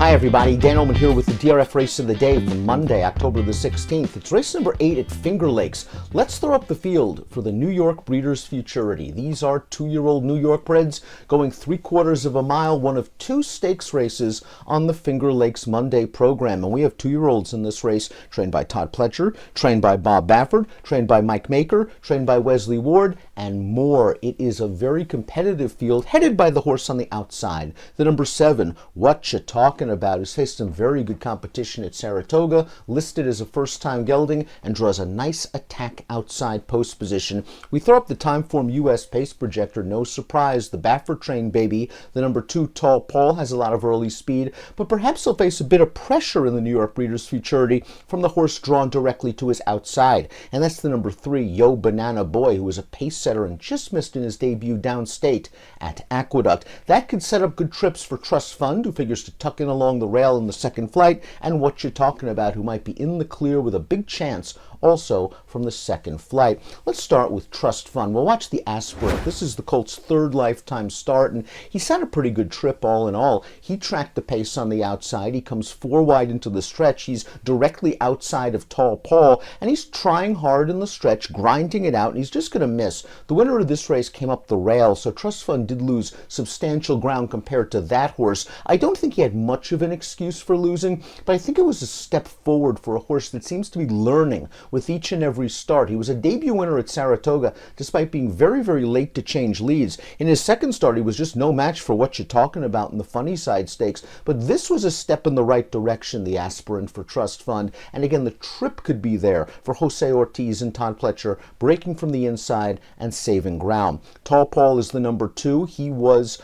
Hi everybody, Dan Illman here with the DRF race of the day for Monday, October the 16th. It's race number 8 at Finger Lakes. Let's throw up the field for the New York Breeders' Futurity. These are 2-year-old New York breds going 3/4 of a mile, one of 2 stakes races on the Finger Lakes Monday program. And we have 2-year-olds in this race, trained by Todd Pletcher, trained by Bob Bafford, trained by Mike Maker, trained by Wesley Ward, and more. It is a very competitive field, headed by the horse on the outside, the number 7, What Ya Talking About, who's faced some very good competition at Saratoga, listed as a first-time gelding, and draws a nice attack outside post position. We throw up the Timeform US pace projector. No surprise, the Baffert trained baby, the number 2, Tall Paul, has a lot of early speed, but perhaps he'll face a bit of pressure in the New York Breeders' Futurity from the horse drawn directly to his outside, and that's the number 3, Yo Banana Boy, who was a pace setter and just missed in his debut downstate at Aqueduct. That could set up good trips for Trust Fund, who figures to tuck in along the rail in the second flight, and What You Talking About, who might be in the clear with a big chance also from the second flight. Let's start with Trust Fund. We'll watch the Aspirant. This is the colt's 3rd lifetime start, and he's had a pretty good trip all in all. He tracked the pace on the outside. He comes 4 wide into the stretch. He's directly outside of Tall Paul, and he's trying hard in the stretch, grinding it out, and he's just going to miss. The winner of this race came up the rail, so Trust Fund did lose substantial ground compared to that horse. I don't think he had much of an excuse for losing, but I think it was a step forward for a horse that seems to be learning with each and every start. He was a debut winner at Saratoga, despite being very, very late to change leads. In his second start, he was just no match for What You Talking About in the Funny Side Stakes, but this was a step in the right direction, the Aspirant for Trust Fund, and again, the trip could be there for Jose Ortiz and Todd Pletcher, breaking from the inside and saving ground. Tall Paul is the number 2. He was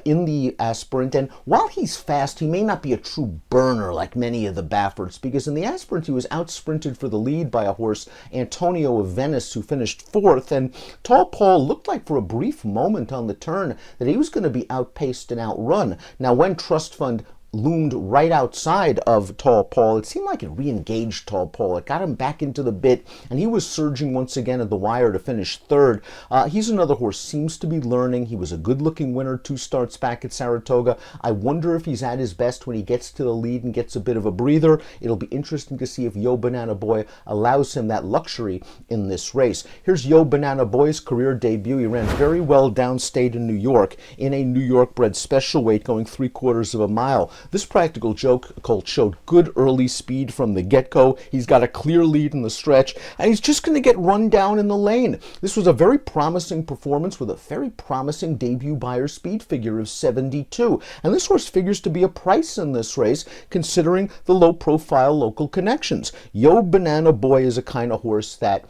in the Aspirant, and while he's fast, he may not be a true burner like many of the Baffords, because in the Aspirant, he was out-sprinted for the lead by a horse, Antonio of Venice, who finished 4th, and Tall Paul looked like for a brief moment on the turn that he was going to be outpaced and outrun. Now, when Trust Fund loomed right outside of Tall Paul, it seemed like it re-engaged Tall Paul. It got him back into the bit, and he was surging once again at the wire to finish 3rd. He's another horse, seems to be learning. He was a good-looking winner 2 starts back at Saratoga. I wonder if he's at his best when he gets to the lead and gets a bit of a breather. It'll be interesting to see if Yo Banana Boy allows him that luxury in this race. Here's Yo Banana Boy's career debut. He ran very well downstate in New York in a New York bred special weight going 3/4 of a mile. This Practical Joke colt showed good early speed from the get-go. He's got a clear lead in the stretch, and he's just going to get run down in the lane. This was a very promising performance with a very promising debut buyer speed figure of 72. And this horse figures to be a price in this race, considering the low-profile local connections. Yo Banana Boy is a kind of horse that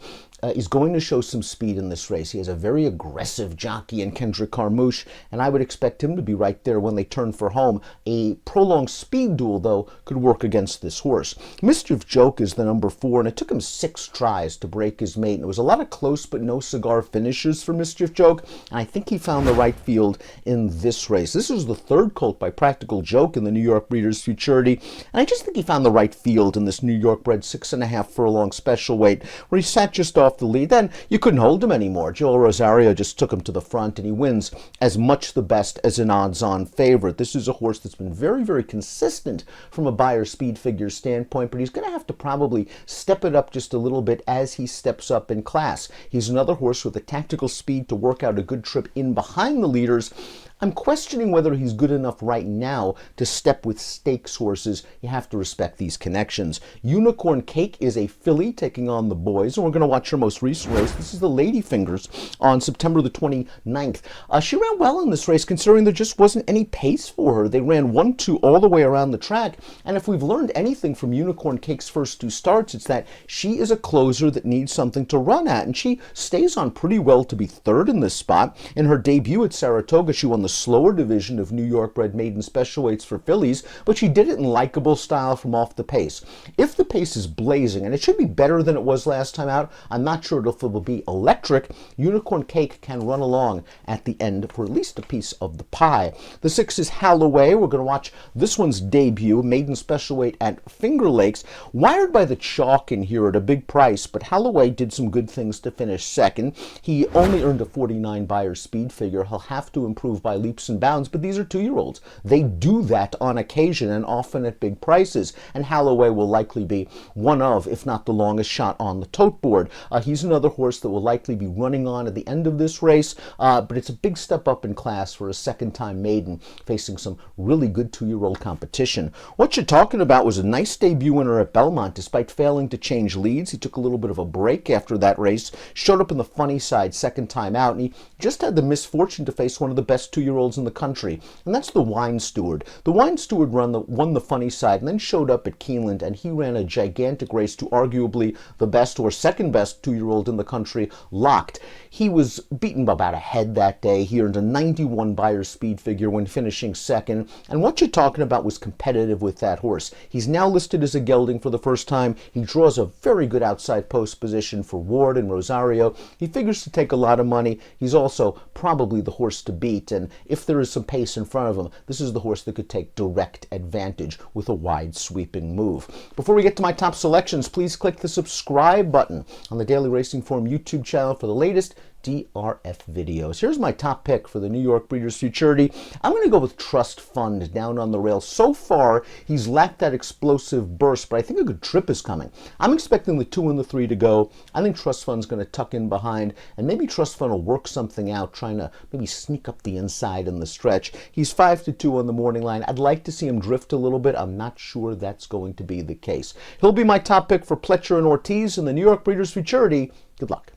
is going to show some speed in this race. He has a very aggressive jockey in Kendrick Carmouche, and I would expect him to be right there when they turn for home. A prolonged speed duel, though, could work against this horse. Mischief Joke is the number 4, and it took him 6 tries to break his mate. And it was a lot of close but no cigar finishes for Mischief Joke, and I think he found the right field in this race. This was the 3rd colt by Practical Joke in the New York Breeders' Futurity, and I just think he found the right field in this New York bred 6.5 furlong special weight, where he sat just off the lead. Then you couldn't hold him anymore. Joel Rosario just took him to the front, and he wins as much the best as an odds-on favorite. This is a horse that's been very, very consistent from a buyer speed figure standpoint, but he's going to have to probably step it up just a little bit as he steps up in class. He's another horse with the tactical speed to work out a good trip in behind the leaders. I'm questioning whether he's good enough right now to step with stakes horses. You have to respect these connections. Unicorn Cake is a filly taking on the boys, and we're going to watch her most recent race. This is the Lady Fingers on September the 29th. She ran well in this race, considering there just wasn't any pace for her. They ran 1-2 all the way around the track, and if we've learned anything from Unicorn Cake's first 2 starts, it's that she is a closer that needs something to run at, and she stays on pretty well to be 3rd in this spot. In her debut at Saratoga, she won the slower division of New York bred maiden special weights for fillies, but she did it in likable style from off the pace. If the pace is blazing, and it should be better than it was last time out, I'm not sure if it will be electric, Unicorn Cake can run along at the end for at least a piece of the pie. The 6 is Halloway. We're going to watch this one's debut, maiden special weight at Finger Lakes. Wired by the chalk in here at a big price, but Halloway did some good things to finish 2nd. He only earned a 49 buyer speed figure. He'll have to improve by by leaps and bounds, but these are 2-year-olds. They do that on occasion and often at big prices, and Halloway will likely be one of, if not the longest shot on the tote board. He's another horse that will likely be running on at the end of this race, but it's a big step up in class for a second-time maiden facing some really good 2-year-old competition. What you're talking about was a nice debut winner at Belmont. Despite failing to change leads, he took a little bit of a break after that race, showed up in the funny side second time out, and he just had the misfortune to face one of the best 2-year-olds in the country, and that's the Wine Steward. The Wine Steward won the funny side and then showed up at Keeneland, and he ran a gigantic race to arguably the best or second best 2-year-old in the country, Locked. He was beaten by about a head that day. He earned a 91 Beyer speed figure when finishing second, and what you're talking about was competitive with that horse. He's now listed as a gelding for the first time. He draws a very good outside post position for Ward and Rosario. He figures to take a lot of money. He's also probably the horse to beat, and if there is some pace in front of him, this is the horse that could take direct advantage with a wide sweeping move. Before we get to my top selections, please click the subscribe button on the Daily Racing Form YouTube channel for the latest DRF videos. Here's my top pick for the New York Breeders' Futurity. I'm going to go with Trust Fund down on the rail. So far, he's lacked that explosive burst, but I think a good trip is coming. I'm expecting the 2 and the 3 to go. I think Trust Fund's going to tuck in behind, and maybe Trust Fund will work something out, trying to maybe sneak up the inside in the stretch. He's 5-2 on the morning line. I'd like to see him drift a little bit. I'm not sure that's going to be the case. He'll be my top pick for Pletcher and Ortiz in the New York Breeders' Futurity. Good luck.